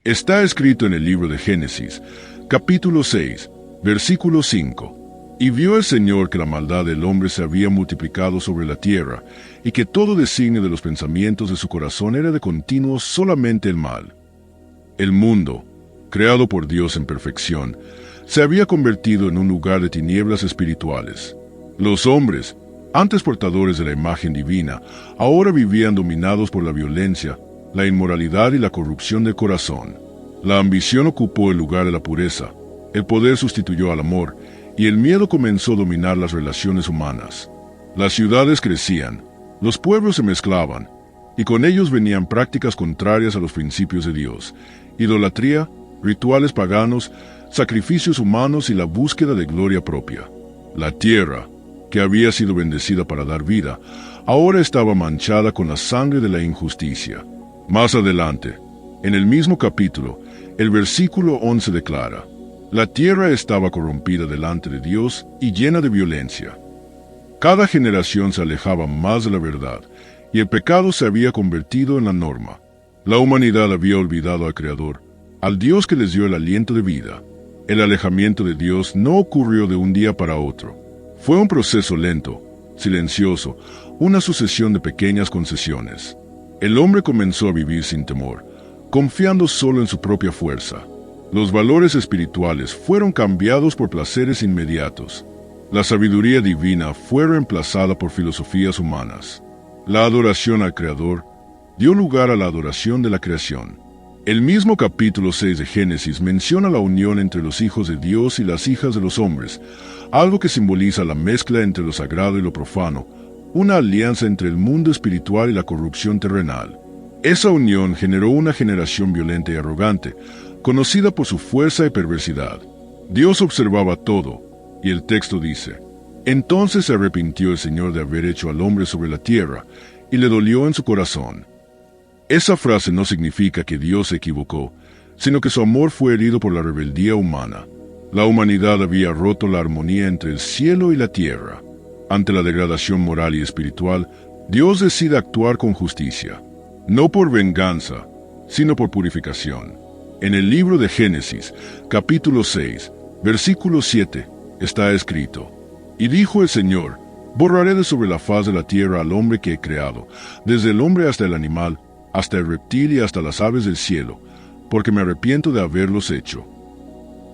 Está escrito en el libro de Génesis, capítulo 6, versículo 5. Y vio el Señor que la maldad del hombre se había multiplicado sobre la tierra, y que todo designio de los pensamientos de su corazón era de continuo solamente el mal. El mundo, creado por Dios en perfección, se había convertido en un lugar de tinieblas espirituales. Los hombres, antes portadores de la imagen divina, ahora vivían dominados por la violencia, la inmoralidad y la corrupción del corazón. La ambición ocupó el lugar de la pureza, el poder sustituyó al amor, y el miedo comenzó a dominar las relaciones humanas. Las ciudades crecían, los pueblos se mezclaban, y con ellos venían prácticas contrarias a los principios de Dios, idolatría, rituales paganos, sacrificios humanos y la búsqueda de gloria propia. La tierra, que había sido bendecida para dar vida, ahora estaba manchada con la sangre de la injusticia. Más adelante, en el mismo capítulo, el versículo 11 declara: la tierra estaba corrompida delante de Dios y llena de violencia. Cada generación se alejaba más de la verdad, y el pecado se había convertido en la norma. La humanidad había olvidado al Creador, al Dios que les dio el aliento de vida. El alejamiento de Dios no ocurrió de un día para otro. Fue un proceso lento, silencioso, una sucesión de pequeñas concesiones. El hombre comenzó a vivir sin temor, confiando solo en su propia fuerza. Los valores espirituales fueron cambiados por placeres inmediatos. La sabiduría divina fue reemplazada por filosofías humanas. La adoración al Creador dio lugar a la adoración de la creación. El mismo capítulo 6 de Génesis menciona la unión entre los hijos de Dios y las hijas de los hombres, algo que simboliza la mezcla entre lo sagrado y lo profano, una alianza entre el mundo espiritual y la corrupción terrenal. Esa unión generó una generación violenta y arrogante, conocida por su fuerza y perversidad. Dios observaba todo, y el texto dice: entonces se arrepintió el Señor de haber hecho al hombre sobre la tierra, y le dolió en su corazón. Esa frase no significa que Dios se equivocó, sino que su amor fue herido por la rebeldía humana. La humanidad había roto la armonía entre el cielo y la tierra. Ante la degradación moral y espiritual, Dios decide actuar con justicia, no por venganza, sino por purificación. En el libro de Génesis, capítulo 6, versículo 7, está escrito: y dijo el Señor: borraré de sobre la faz de la tierra al hombre que he creado, desde el hombre hasta el animal, hasta el reptil y hasta las aves del cielo, porque me arrepiento de haberlos hecho.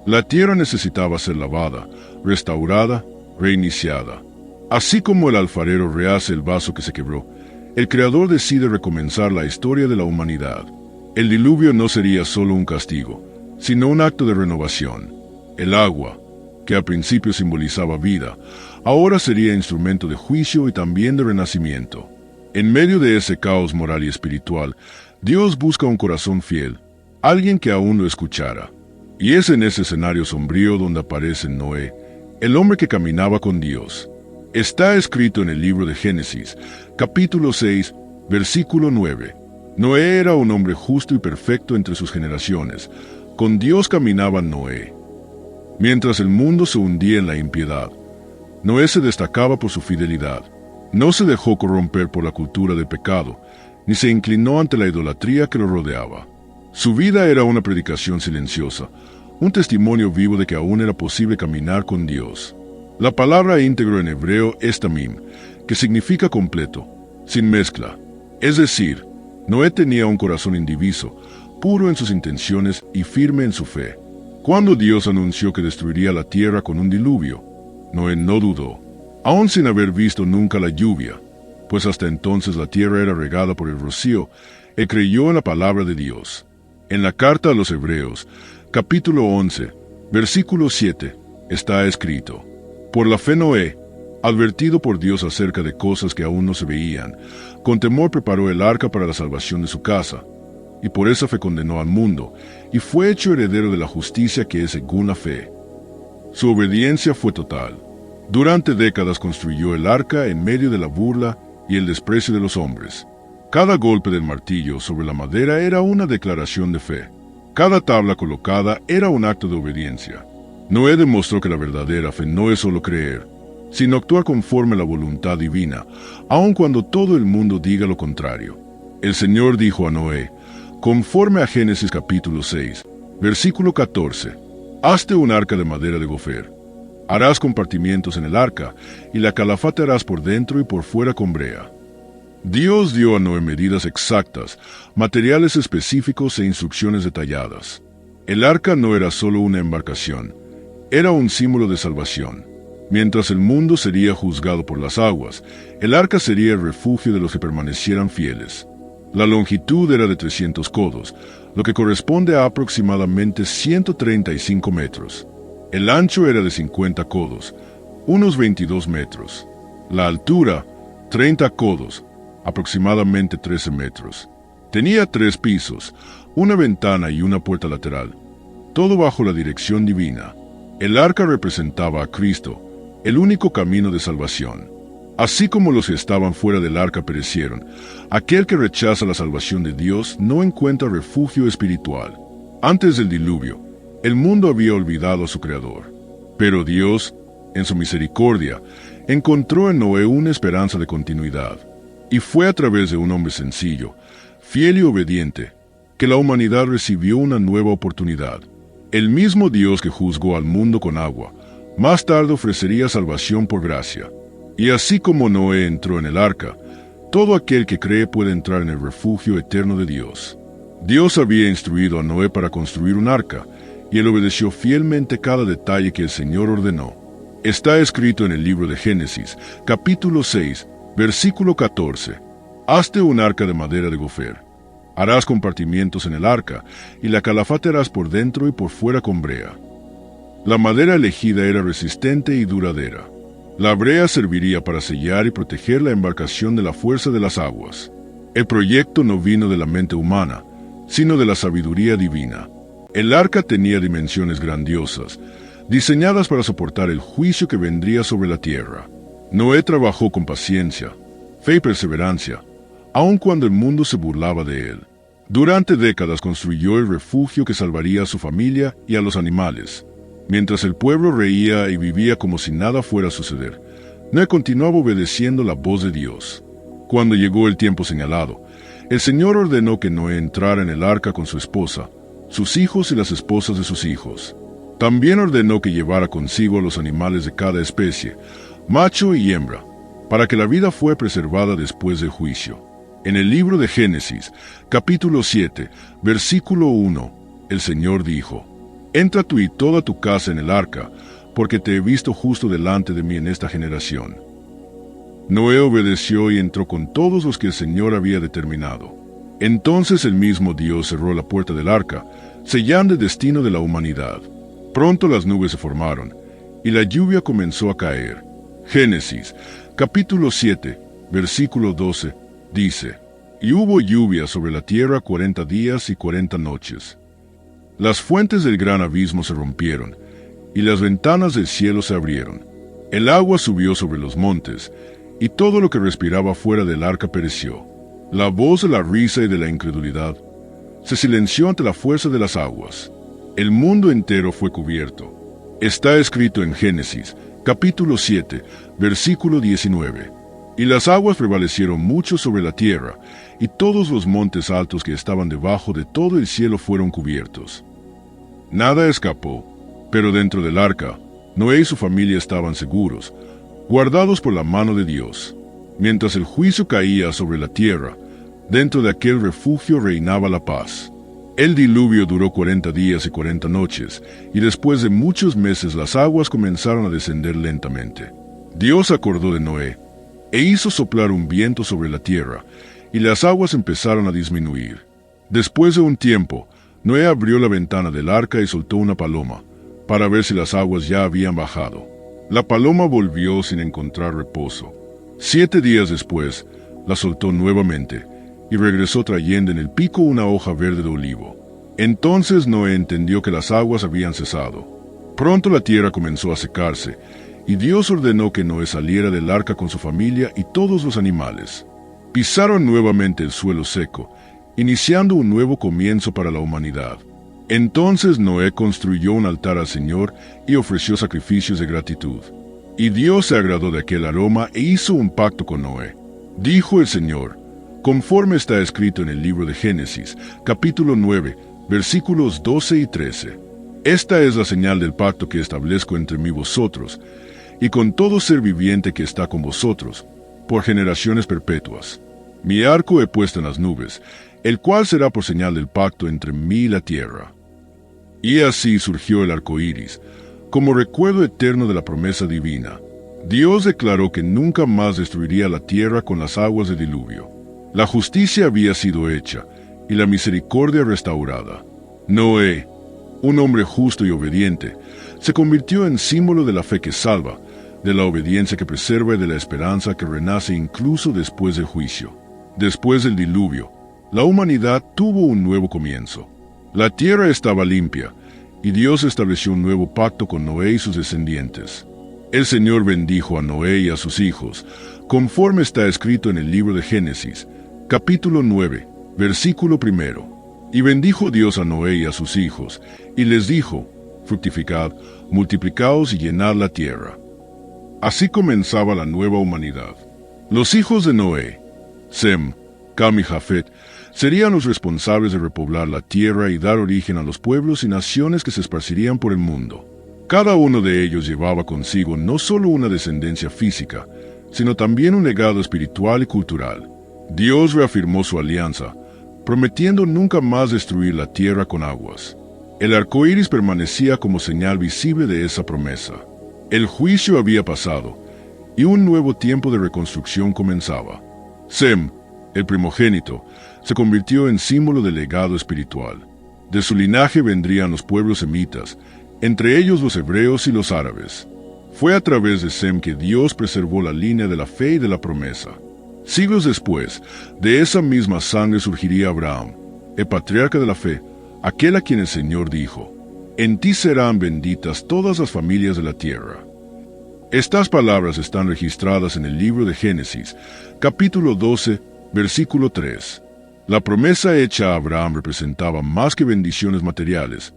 La tierra necesitaba ser lavada, restaurada, reiniciada. Así como el alfarero rehace el vaso que se quebró, el Creador decide recomenzar la historia de la humanidad. El diluvio no sería solo un castigo, sino un acto de renovación. El agua, que al principio simbolizaba vida, ahora sería instrumento de juicio y también de renacimiento. En medio de ese caos moral y espiritual, Dios busca un corazón fiel, alguien que aún lo escuchara. Y es en ese escenario sombrío donde aparece Noé, el hombre que caminaba con Dios. Está escrito en el libro de Génesis, capítulo 6, versículo 9. Noé era un hombre justo y perfecto entre sus generaciones. Con Dios caminaba Noé. Mientras el mundo se hundía en la impiedad, Noé se destacaba por su fidelidad. No se dejó corromper por la cultura del pecado, ni se inclinó ante la idolatría que lo rodeaba. Su vida era una predicación silenciosa, un testimonio vivo de que aún era posible caminar con Dios. La palabra íntegro en hebreo es tamim, que significa completo, sin mezcla. Es decir, Noé tenía un corazón indiviso, puro en sus intenciones y firme en su fe. Cuando Dios anunció que destruiría la tierra con un diluvio, Noé no dudó, aun sin haber visto nunca la lluvia, pues hasta entonces la tierra era regada por el rocío, y creyó en la palabra de Dios. En la carta a los Hebreos, capítulo 11, versículo 7, está escrito: por la fe Noé, advertido por Dios acerca de cosas que aún no se veían, con temor preparó el arca para la salvación de su casa, y por esa fe condenó al mundo, y fue hecho heredero de la justicia que es según la fe. Su obediencia fue total. Durante décadas construyó el arca en medio de la burla y el desprecio de los hombres. Cada golpe del martillo sobre la madera era una declaración de fe. Cada tabla colocada era un acto de obediencia. Noé demostró que la verdadera fe no es solo creer, sino actuar conforme a la voluntad divina, aun cuando todo el mundo diga lo contrario. El Señor dijo a Noé: conforme a Génesis capítulo 6, versículo 14. Hazte un arca de madera de gofer. Harás compartimientos en el arca, y la calafate harás por dentro y por fuera con brea. Dios dio a Noé medidas exactas, materiales específicos e instrucciones detalladas. El arca no era solo una embarcación, era un símbolo de salvación. Mientras el mundo sería juzgado por las aguas, el arca sería el refugio de los que permanecieran fieles. La longitud era de 300 codos, lo que corresponde a aproximadamente 135 metros. El ancho era de 50 codos, unos 22 metros. La altura, 30 codos, aproximadamente 13 metros. Tenía 3 pisos, una ventana y una puerta lateral, todo bajo la dirección divina. El arca representaba a Cristo, el único camino de salvación. Así como los que estaban fuera del arca perecieron, aquel que rechaza la salvación de Dios no encuentra refugio espiritual. Antes del diluvio, el mundo había olvidado a su Creador. Pero Dios, en su misericordia, encontró en Noé una esperanza de continuidad. Y fue a través de un hombre sencillo, fiel y obediente, que la humanidad recibió una nueva oportunidad. El mismo Dios que juzgó al mundo con agua, más tarde ofrecería salvación por gracia. Y así como Noé entró en el arca, todo aquel que cree puede entrar en el refugio eterno de Dios. Dios había instruido a Noé para construir un arca, y él obedeció fielmente cada detalle que el Señor ordenó. Está escrito en el libro de Génesis, capítulo 6, versículo 14. Hazte un arca de madera de gofer. Harás compartimientos en el arca, y la calafate harás por dentro y por fuera con brea. La madera elegida era resistente y duradera. La brea serviría para sellar y proteger la embarcación de la fuerza de las aguas. El proyecto no vino de la mente humana, sino de la sabiduría divina. El arca tenía dimensiones grandiosas, diseñadas para soportar el juicio que vendría sobre la tierra. Noé trabajó con paciencia, fe y perseverancia, aun cuando el mundo se burlaba de él. Durante décadas construyó el refugio que salvaría a su familia y a los animales. Mientras el pueblo reía y vivía como si nada fuera a suceder, Noé continuaba obedeciendo la voz de Dios. Cuando llegó el tiempo señalado, el Señor ordenó que Noé entrara en el arca con su esposa, sus hijos y las esposas de sus hijos. También ordenó que llevara consigo a los animales de cada especie, macho y hembra, para que la vida fuera preservada después del juicio. En el libro de Génesis, capítulo 7, versículo 1, el Señor dijo: Entra tú y toda tu casa en el arca, porque te he visto justo delante de mí en esta generación. Noé obedeció y entró con todos los que el Señor había determinado. Entonces el mismo Dios cerró la puerta del arca, sellando el destino de la humanidad. Pronto las nubes se formaron, y la lluvia comenzó a caer. Génesis, capítulo 7, versículo 12, dice: Y hubo lluvia sobre la tierra 40 días y 40 noches. Las fuentes del gran abismo se rompieron, y las ventanas del cielo se abrieron. El agua subió sobre los montes, y todo lo que respiraba fuera del arca pereció. La voz de la risa y de la incredulidad se silenció ante la fuerza de las aguas. El mundo entero fue cubierto. Está escrito en Génesis, capítulo 7, versículo 19. Y las aguas prevalecieron mucho sobre la tierra, y todos los montes altos que estaban debajo de todo el cielo fueron cubiertos. Nada escapó, pero dentro del arca, Noé y su familia estaban seguros, guardados por la mano de Dios. Mientras el juicio caía sobre la tierra, dentro de aquel refugio reinaba la paz. El diluvio duró 40 días y 40 noches, y después de muchos meses las aguas comenzaron a descender lentamente. Dios acordó de Noé, e hizo soplar un viento sobre la tierra, y las aguas empezaron a disminuir. Después de un tiempo, Noé abrió la ventana del arca y soltó una paloma, para ver si las aguas ya habían bajado. La paloma volvió sin encontrar reposo. 7 días después, la soltó nuevamente, y regresó trayendo en el pico una hoja verde de olivo. Entonces Noé entendió que las aguas habían cesado. Pronto la tierra comenzó a secarse, y Dios ordenó que Noé saliera del arca con su familia y todos los animales. Pisaron nuevamente el suelo seco, iniciando un nuevo comienzo para la humanidad. Entonces Noé construyó un altar al Señor y ofreció sacrificios de gratitud. Y Dios se agradó de aquel aroma e hizo un pacto con Noé. Dijo el Señor: conforme está escrito en el libro de Génesis, capítulo 9, versículos 12 y 13. Esta es la señal del pacto que establezco entre mí y vosotros, y con todo ser viviente que está con vosotros, por generaciones perpetuas. Mi arco he puesto en las nubes, el cual será por señal del pacto entre mí y la tierra. Y así surgió el arco iris, como recuerdo eterno de la promesa divina. Dios declaró que nunca más destruiría la tierra con las aguas del diluvio. La justicia había sido hecha, y la misericordia restaurada. Noé, un hombre justo y obediente, se convirtió en símbolo de la fe que salva, de la obediencia que preserva y de la esperanza que renace incluso después del juicio. Después del diluvio, la humanidad tuvo un nuevo comienzo. La tierra estaba limpia, y Dios estableció un nuevo pacto con Noé y sus descendientes. El Señor bendijo a Noé y a sus hijos, conforme está escrito en el libro de Génesis, capítulo 9, versículo 1. Y bendijo Dios a Noé y a sus hijos, y les dijo, fructificad, multiplicaos y llenad la tierra. Así comenzaba la nueva humanidad. Los hijos de Noé, Sem, Cam y Jafet, serían los responsables de repoblar la tierra y dar origen a los pueblos y naciones que se esparcirían por el mundo. Cada uno de ellos llevaba consigo no solo una descendencia física, sino también un legado espiritual y cultural. Dios reafirmó su alianza, prometiendo nunca más destruir la tierra con aguas. El arco iris permanecía como señal visible de esa promesa. El juicio había pasado, y un nuevo tiempo de reconstrucción comenzaba. Sem, el primogénito, se convirtió en símbolo del legado espiritual. De su linaje vendrían los pueblos semitas, entre ellos los hebreos y los árabes. Fue a través de Sem que Dios preservó la línea de la fe y de la promesa. Siglos después, de esa misma sangre surgiría Abraham, el patriarca de la fe, aquel a quien el Señor dijo, «En ti serán benditas todas las familias de la tierra». Estas palabras están registradas en el libro de Génesis, capítulo 12, versículo 3. La promesa hecha a Abraham representaba más que bendiciones materiales.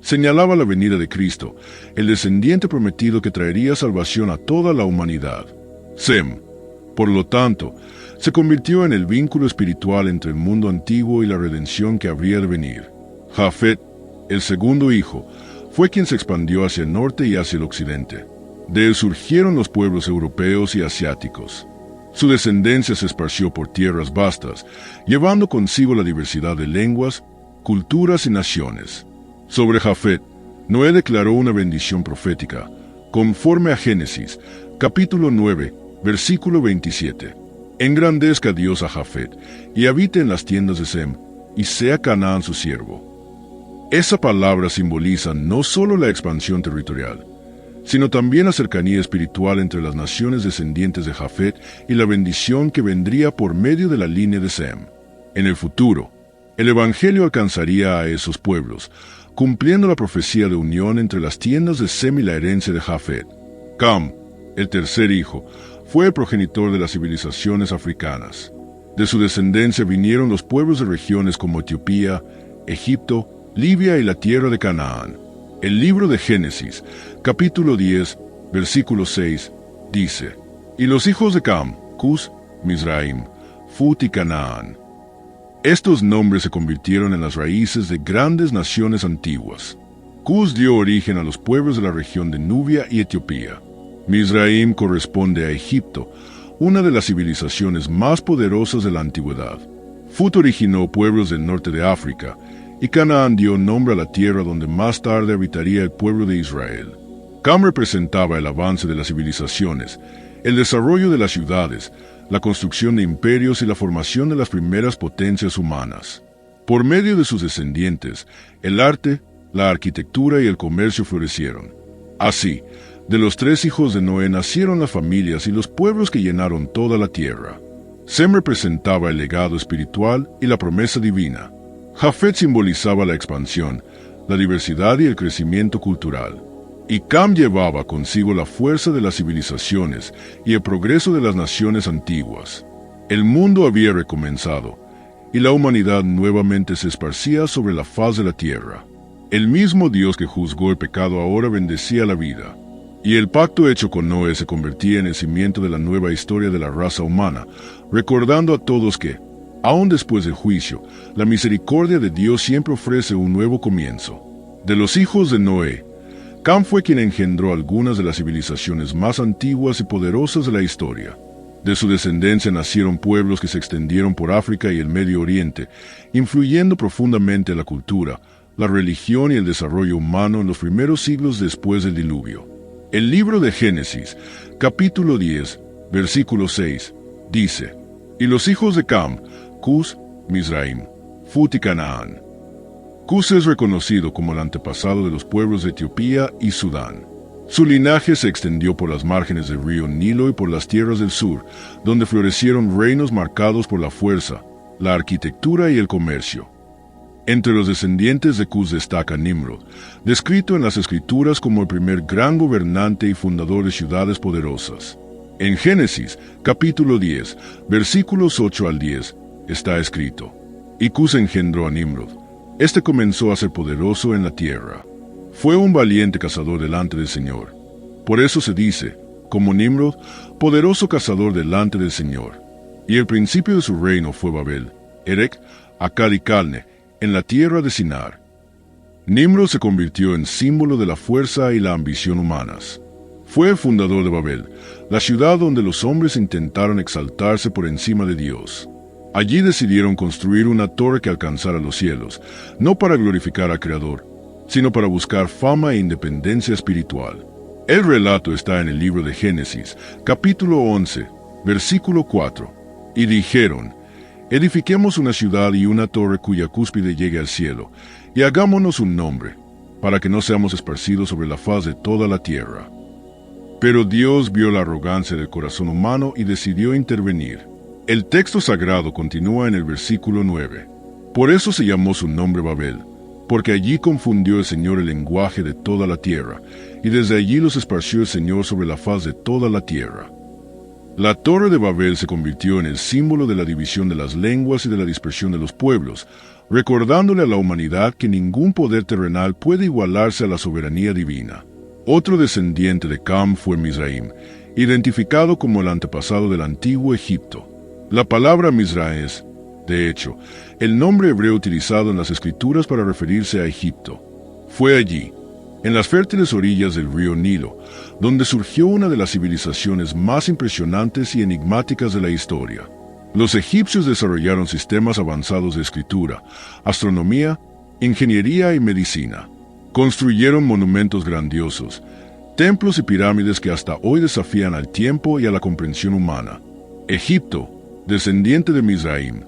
Señalaba la venida de Cristo, el descendiente prometido que traería salvación a toda la humanidad. Sem, por lo tanto, se convirtió en el vínculo espiritual entre el mundo antiguo y la redención que habría de venir. Jafet, el segundo hijo, fue quien se expandió hacia el norte y hacia el occidente. De él surgieron los pueblos europeos y asiáticos. Su descendencia se esparció por tierras vastas, llevando consigo la diversidad de lenguas, culturas y naciones. Sobre Jafet, Noé declaró una bendición profética, conforme a Génesis, capítulo 9, versículo 27. Engrandezca Dios a Jafet, y habite en las tiendas de Sem, y sea Canaán su siervo. Esa palabra simboliza no solo la expansión territorial, sino también la cercanía espiritual entre las naciones descendientes de Jafet y la bendición que vendría por medio de la línea de Sem. En el futuro, el Evangelio alcanzaría a esos pueblos, cumpliendo la profecía de unión entre las tiendas de Sem y la herencia de Jafet. Cam, el tercer hijo, fue el progenitor de las civilizaciones africanas. De su descendencia vinieron los pueblos de regiones como Etiopía, Egipto, Libia y la tierra de Canaán. El libro de Génesis, capítulo 10, versículo 6, dice, «Y los hijos de Cam, Cus, Mizraim, Fut y Canaán». Estos nombres se convirtieron en las raíces de grandes naciones antiguas. Cus dio origen a los pueblos de la región de Nubia y Etiopía. Mizraim corresponde a Egipto, una de las civilizaciones más poderosas de la antigüedad. Fut originó pueblos del norte de África, y Canaán dio nombre a la tierra donde más tarde habitaría el pueblo de Israel. Cam representaba el avance de las civilizaciones, el desarrollo de las ciudades, la construcción de imperios y la formación de las primeras potencias humanas. Por medio de sus descendientes, el arte, la arquitectura y el comercio florecieron. Así, de los tres hijos de Noé nacieron las familias y los pueblos que llenaron toda la tierra. Sem representaba el legado espiritual y la promesa divina. Jafet simbolizaba la expansión, la diversidad y el crecimiento cultural. Y Cam llevaba consigo la fuerza de las civilizaciones y el progreso de las naciones antiguas. El mundo había recomenzado, y la humanidad nuevamente se esparcía sobre la faz de la tierra. El mismo Dios que juzgó el pecado ahora bendecía la vida. Y el pacto hecho con Noé se convertía en el cimiento de la nueva historia de la raza humana, recordando a todos que, Aún después del juicio, la misericordia de Dios siempre ofrece un nuevo comienzo. De los hijos de Noé, Cam fue quien engendró algunas de las civilizaciones más antiguas y poderosas de la historia. De su descendencia nacieron pueblos que se extendieron por África y el Medio Oriente, influyendo profundamente en la cultura, la religión y el desarrollo humano en los primeros siglos después del diluvio. El libro de Génesis, capítulo 10, versículo 6, dice: Y los hijos de Cam, Cus, Mizraim, Fut y Canaán. Cus es reconocido como el antepasado de los pueblos de Etiopía y Sudán. Su linaje se extendió por las márgenes del río Nilo y por las tierras del sur, donde florecieron reinos marcados por la fuerza, la arquitectura y el comercio. Entre los descendientes de Cus destaca Nimrod, descrito en las Escrituras como el primer gran gobernante y fundador de ciudades poderosas. En Génesis, capítulo 10, versículos 8 al 10, está escrito: Y Cus engendró a Nimrod. Este comenzó a ser poderoso en la tierra. Fue un valiente cazador delante del Señor. Por eso se dice, como Nimrod, poderoso cazador delante del Señor. Y el principio de su reino fue Babel, Erec, Accad y Calne, en la tierra de Sinar. Nimrod se convirtió en símbolo de la fuerza y la ambición humanas. Fue el fundador de Babel, la ciudad donde los hombres intentaron exaltarse por encima de Dios. Allí decidieron construir una torre que alcanzara los cielos, no para glorificar al Creador, sino para buscar fama e independencia espiritual. El relato está en el libro de Génesis, capítulo 11, versículo 4. Y dijeron: Edifiquemos una ciudad y una torre cuya cúspide llegue al cielo, y hagámonos un nombre, para que no seamos esparcidos sobre la faz de toda la tierra. Pero Dios vio la arrogancia del corazón humano y decidió intervenir. El texto sagrado continúa en el versículo 9. Por eso se llamó su nombre Babel, porque allí confundió el Señor el lenguaje de toda la tierra, y desde allí los esparció el Señor sobre la faz de toda la tierra. La Torre de Babel se convirtió en el símbolo de la división de las lenguas y de la dispersión de los pueblos, recordándole a la humanidad que ningún poder terrenal puede igualarse a la soberanía divina. Otro descendiente de Cam fue Mizraim, identificado como el antepasado del antiguo Egipto. La palabra Mizraim es, de hecho, el nombre hebreo utilizado en las Escrituras para referirse a Egipto. Fue allí, en las fértiles orillas del río Nilo, donde surgió una de las civilizaciones más impresionantes y enigmáticas de la historia. Los egipcios desarrollaron sistemas avanzados de escritura, astronomía, ingeniería y medicina. Construyeron monumentos grandiosos, templos y pirámides que hasta hoy desafían al tiempo y a la comprensión humana. Egipto, descendiente de Mizraim,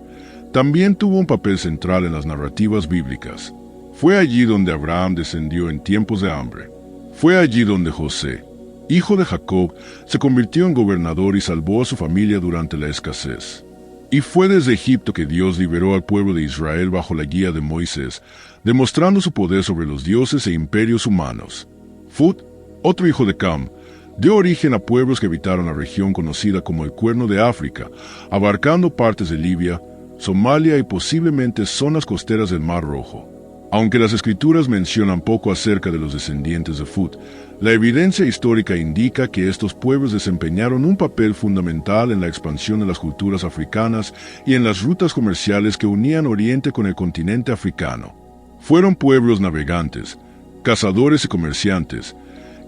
también tuvo un papel central en las narrativas bíblicas. Fue allí donde Abraham descendió en tiempos de hambre. Fue allí donde José, hijo de Jacob, se convirtió en gobernador y salvó a su familia durante la escasez. Y fue desde Egipto que Dios liberó al pueblo de Israel bajo la guía de Moisés, demostrando su poder sobre los dioses e imperios humanos. Fut, otro hijo de Cam, dio origen a pueblos que habitaron la región conocida como el Cuerno de África, abarcando partes de Libia, Somalia y posiblemente zonas costeras del Mar Rojo. Aunque las Escrituras mencionan poco acerca de los descendientes de Fut, la evidencia histórica indica que estos pueblos desempeñaron un papel fundamental en la expansión de las culturas africanas y en las rutas comerciales que unían Oriente con el continente africano. Fueron pueblos navegantes, cazadores y comerciantes,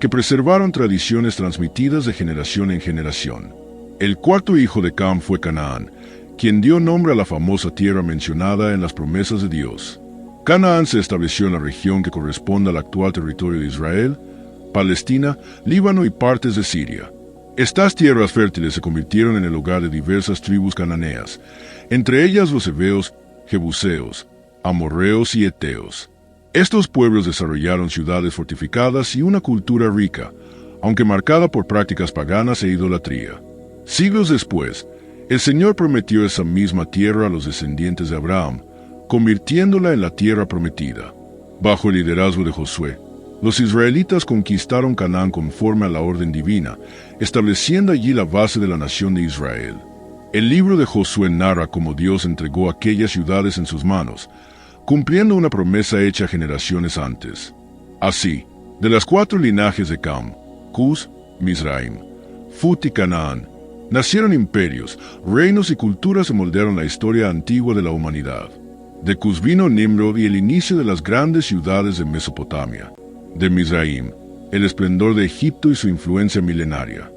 que preservaron tradiciones transmitidas de generación en generación. El cuarto hijo de Cam fue Canaán, quien dio nombre a la famosa tierra mencionada en las promesas de Dios. Canaán se estableció en la región que corresponde al actual territorio de Israel, Palestina, Líbano y partes de Siria. Estas tierras fértiles se convirtieron en el hogar de diversas tribus cananeas, entre ellas los heveos, jebuseos, amorreos y eteos. Estos pueblos desarrollaron ciudades fortificadas y una cultura rica, aunque marcada por prácticas paganas e idolatría. Siglos después, el Señor prometió esa misma tierra a los descendientes de Abraham, convirtiéndola en la tierra prometida. Bajo el liderazgo de Josué, los israelitas conquistaron Canaán conforme a la orden divina, estableciendo allí la base de la nación de Israel. El libro de Josué narra cómo Dios entregó aquellas ciudades en sus manos, cumpliendo una promesa hecha generaciones antes. Así, de las 4 linajes de Cam, Cus, Mizraim, Fut y Canaán, Nacieron imperios, reinos y culturas que moldearon la historia antigua de la humanidad. De Cus vino Nimrod y el inicio de las grandes ciudades de Mesopotamia. De Mizraim, el esplendor de Egipto y su influencia milenaria.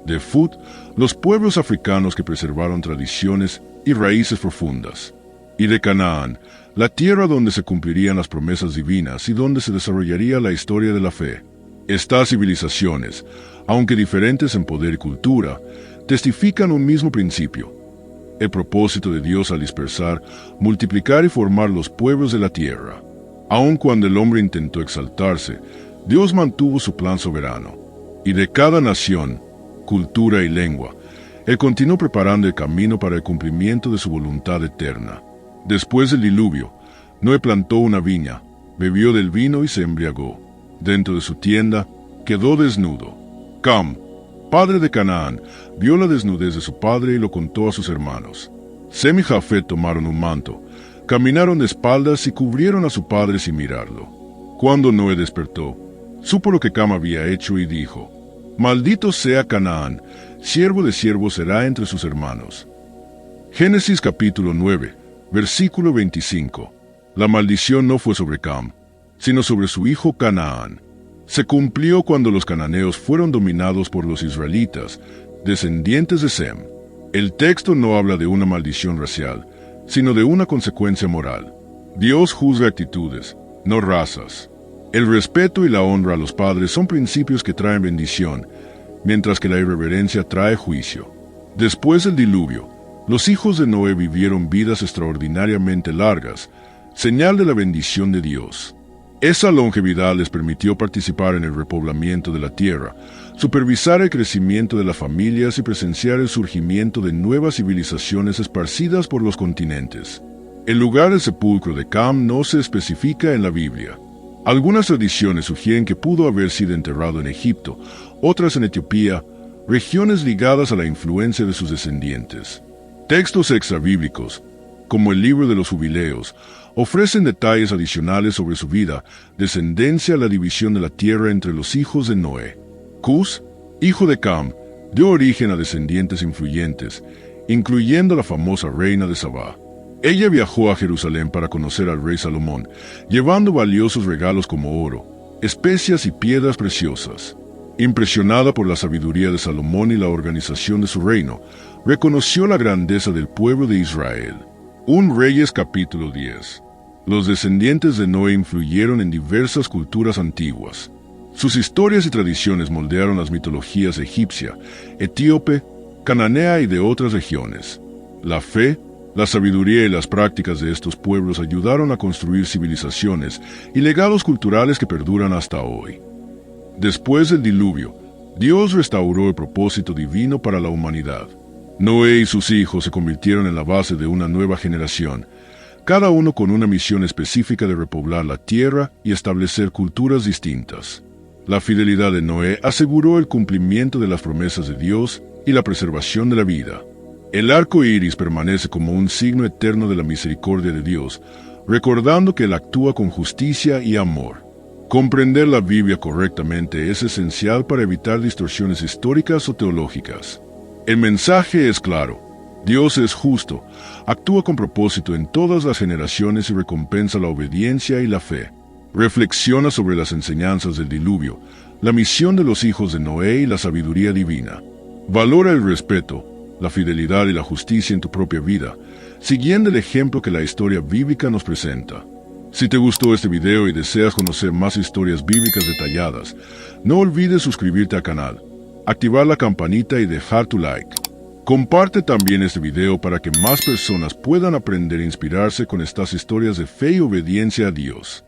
De Fut, los pueblos africanos que preservaron tradiciones y raíces profundas. Y de Canaán, la tierra donde se cumplirían las promesas divinas y donde se desarrollaría la historia de la fe. Estas civilizaciones, aunque diferentes en poder y cultura, testifican un mismo principio: el propósito de Dios al dispersar, multiplicar y formar los pueblos de la tierra. Aun cuando el hombre intentó exaltarse, Dios mantuvo su plan soberano. Y de cada nación, cultura y lengua, Él continuó preparando el camino para el cumplimiento de su voluntad eterna. Después del diluvio, Noé plantó una viña, bebió del vino y se embriagó. Dentro de su tienda, quedó desnudo. Cam, padre de Canaán, vio la desnudez de su padre y lo contó a sus hermanos. Sem y Jafet tomaron un manto, caminaron de espaldas y cubrieron a su padre sin mirarlo. Cuando Noé despertó, supo lo que Cam había hecho y dijo: «Maldito sea Canaán, siervo de siervos será entre sus hermanos». Génesis capítulo 9, versículo 25. La maldición no fue sobre Cam, sino sobre su hijo Canaán. Se cumplió cuando los cananeos fueron dominados por los israelitas, descendientes de Sem. El texto no habla de una maldición racial, sino de una consecuencia moral. Dios juzga actitudes, no razas. El respeto y la honra a los padres son principios que traen bendición, mientras que la irreverencia trae juicio. Después del diluvio, los hijos de Noé vivieron vidas extraordinariamente largas, señal de la bendición de Dios. Esa longevidad les permitió participar en el repoblamiento de la tierra, supervisar el crecimiento de las familias y presenciar el surgimiento de nuevas civilizaciones esparcidas por los continentes. El lugar del sepulcro de Cam no se especifica en la Biblia. Algunas tradiciones sugieren que pudo haber sido enterrado en Egipto, otras en Etiopía, regiones ligadas a la influencia de sus descendientes. Textos extrabíblicos, como el libro de los Jubileos, ofrecen detalles adicionales sobre su vida, descendencia a la división de la tierra entre los hijos de Noé. Cus, hijo de Cam, dio origen a descendientes influyentes, incluyendo a la famosa reina de Sabá. Ella viajó a Jerusalén para conocer al rey Salomón, llevando valiosos regalos como oro, especias y piedras preciosas. Impresionada por la sabiduría de Salomón y la organización de su reino, reconoció la grandeza del pueblo de Israel. Reyes capítulo 10. Los descendientes de Noé influyeron en diversas culturas antiguas. Sus historias y tradiciones moldearon las mitologías egipcia, etíope, cananea y de otras regiones. La fe, la sabiduría y las prácticas de estos pueblos ayudaron a construir civilizaciones y legados culturales que perduran hasta hoy. Después del diluvio, Dios restauró el propósito divino para la humanidad. Noé y sus hijos se convirtieron en la base de una nueva generación, cada uno con una misión específica de repoblar la tierra y establecer culturas distintas. La fidelidad de Noé aseguró el cumplimiento de las promesas de Dios y la preservación de la vida. El arco iris permanece como un signo eterno de la misericordia de Dios, recordando que Él actúa con justicia y amor. Comprender la Biblia correctamente es esencial para evitar distorsiones históricas o teológicas. El mensaje es claro: Dios es justo, actúa con propósito en todas las generaciones y recompensa la obediencia y la fe. Reflexiona sobre las enseñanzas del diluvio, la misión de los hijos de Noé y la sabiduría divina. Valora el respeto, la fidelidad y la justicia en tu propia vida, siguiendo el ejemplo que la historia bíblica nos presenta. Si te gustó este video y deseas conocer más historias bíblicas detalladas, no olvides suscribirte al canal, activar la campanita y dejar tu like. Comparte también este video para que más personas puedan aprender e inspirarse con estas historias de fe y obediencia a Dios.